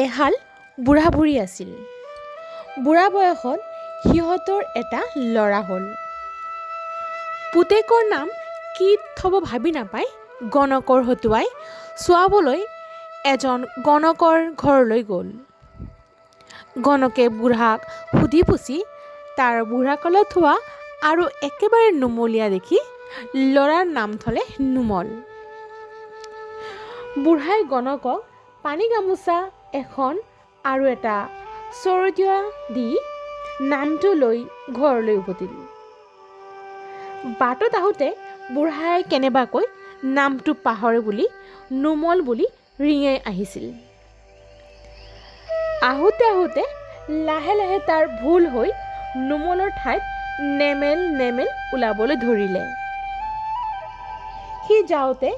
এহাল বুঢ়া বুঢ়ী আছিল। বুঢ়া বয়সত সিহঁতৰ এটা ল'ৰা হ'ল। পুতেকৰ নাম কি থ'ব ভাবি নাপায় গণকৰ হতুৱাই চোৱাবলৈ এজন গণকৰ ঘৰলৈ গ'ল। গণকে বুঢ়াক সুধি পুছি তাৰ বুঢ়াকালত হোৱা আৰু একেবাৰে নুমলীয়া দেখি ল'ৰাৰ নাম থলে নুমল। বুঢ়াই গণকক পানী গামোচা এখন আৰু এটা চৰতীয়া দি নামটো লৈ ঘৰলৈ উভতিল। বাটত আহোঁতে বুঢ়াই কেনেবাকৈ নামটো পাহৰে বুলি নুমল বুলি ৰিঙাই আহিছিল। আহোঁতে আহোঁতে লাহে লাহে তাৰ ভুল হৈ নুমলৰ ঠাইত নেমেল নেমেল ওলাবলৈ ধৰিলে। সি যাওঁতে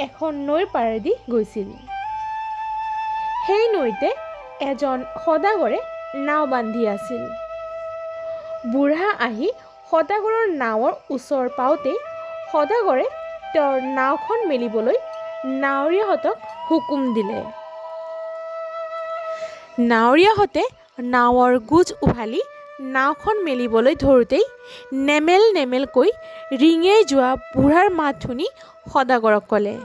এখন নৈৰ পাৰেদি গৈছিল। সেই নৈতে এজন সদাগৰে নাও বান্ধি আছিল। বুঢ়া আহি সদাগৰৰ নাৱৰ ওচৰ পাওঁতেই সদাগৰে তেওঁৰ নাওখন মেলিবলৈ নাৱৰীয়াহঁতক হুকুম দিলে। নাৱৰীয়াহঁতে নাৱৰ গোজ উভালি নাওখন মেলিবলৈ ধৰোঁতেই নেমেল নেমেলকৈ ৰিঙাই যোৱা বুঢ়াৰ মাত শুনি সদাগৰক ক'লে,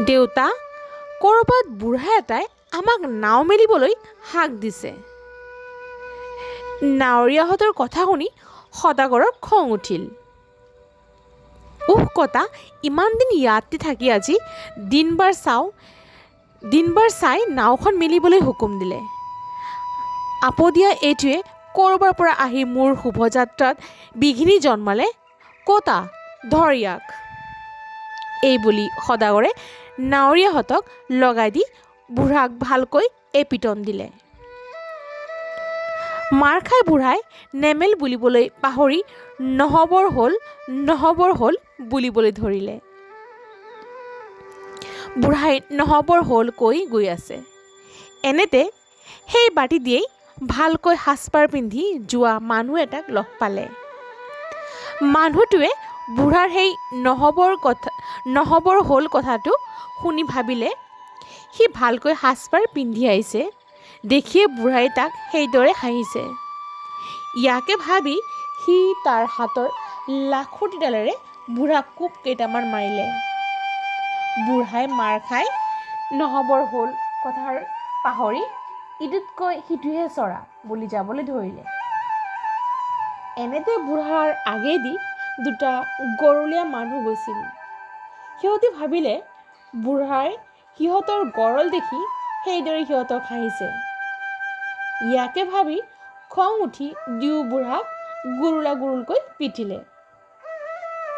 দেউতা, ক'ৰবাত বুঢ়া এটাই আমাক নাও মেলিবলৈ হাক দিছে। নাৱৰীয়াহঁতৰ কথা শুনি সদাগৰৰ খং উঠিল। কতা, ইমান দিন ইয়াতে থাকি আজি দিনবাৰ চাই নাওখন মেলিবলৈ হুকুম দিলে। আপদীয়া এইটোৱে ক'ৰবাৰ পৰা আহি মোৰ শুভযাত্ৰাত বিঘিনি জন্মালে। কতা, ধৰ ইয়াক। এই বুলি সদাগৰে নাৱৰীয়াহঁতক লগাই দি বুঢ়াক ভালকৈ এপিটন দিলে। মাৰ খাই বুঢ়াই নেমেল বুলিবলৈ পাহৰি নহবৰ হ'ল বুলিবলৈ ধৰিলে। বুঢ়াই নহবৰ হ'ল কৈ গৈ আছে। এনেতে সেই বাটি দিয়েই ভালকৈ সাজপাৰ পিন্ধি যোৱা মানুহ এটাক লগ পালে। মানুহটোৱে বুঢ়াৰ সেই নহবৰ হ'ল কথাটো শুনি ভাবিলে সি ভালকৈ সাজপাৰ পিন্ধি আহিছে দেখিয়ে বুঢ়াই তাক সেইদৰে হাঁহিছে। ইয়াকে ভাবি সি তাৰ হাতৰ লাখুটিডালেৰে বুঢ়াক কোব কেইটামান মাৰিলে। বুঢ়াই মাৰ খাই নহবৰ হ'ল কথাৰ পাহৰি ইটোতকৈ সিটোহে চৰা বুলি যাবলৈ ধৰিলে। এনেতে বুঢ়াৰ আগেদি দুটা গৰলীয়া মানুহ গৈছিল। সিহঁতে ভাবিলে বুঢ়াই সিহঁতৰ গৰল দেখি সেইদৰে সিহঁতক হাঁহিছে। ইয়াকে ভাবি খং উঠি দুয়ো বুঢ়াক গুৰুলকৈ পিটিলে।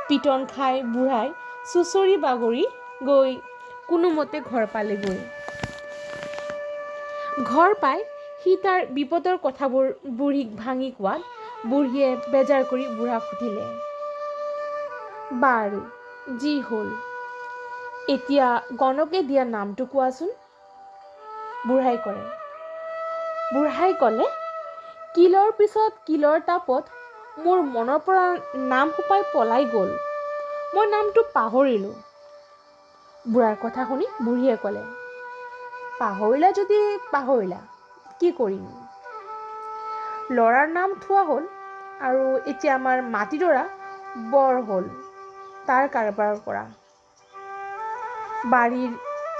পিটন খাই বুঢ়াই চুচৰি বাগৰি গৈ কোনোমতে ঘৰ পালেগৈ। ঘৰ পাই সি তাৰ বিপদৰ কথাবোৰ বুঢ়ীক ভাঙি কোৱাত বুঢ়ীয়ে বেজাৰ কৰি বুঢ়াক সুধিলে, বাৰু যি হ'ল, এতিয়া গণকে দিয়া নামটো কোৱাচোন। বুঢ়াই ক'লে, কিলৰ পিছত কিলৰ তাপত মোৰ মনৰ পৰা নাম সোপাই পলাই গ'ল, মই নামটো পাহৰিলোঁ। বুঢ়াৰ কথা শুনি বুঢ়ীয়ে ক'লে, পাহৰিলা যদি পাহৰিলা, কি কৰিম। ল'ৰাৰ নাম থোৱা হ'ল আৰু এতিয়া আমাৰ মাটিডৰা বৰ হ'ল তাৰ কাৰবাৰ কৰা। বাৰীৰ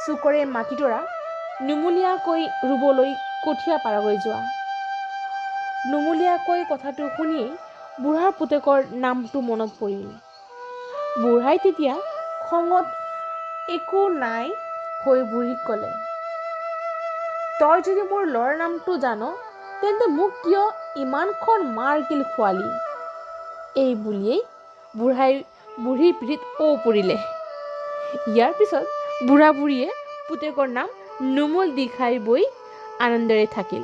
চুকৰে মাটিডৰা নুমলীয়াকৈ ৰুবলৈ কঠীয়া পাৰাকৈ যোৱা। নুমলীয়াকৈ কথাটো শুনিয়েই বুঢ়াৰ পুতেকৰ নামটো মনত পৰিল। বুঢ়াই তেতিয়া খঙত একো নাই হৈ বুঢ়ীক ক'লে, তই যদি মোৰ ল'ৰাৰ নামটো জান তেন্তে মোক কিয় ইমানখন মাৰ কিল খোৱালি। এই বুলিয়েই বুঢ়াই বুঢ়ীৰ পিঠিত পৰিলে। ইয়াৰ পিছত বুঢ়া বুঢ়ীয়ে পুতেকৰ নাম নুমল দি খাই বৈ আনন্দেৰে থাকিল।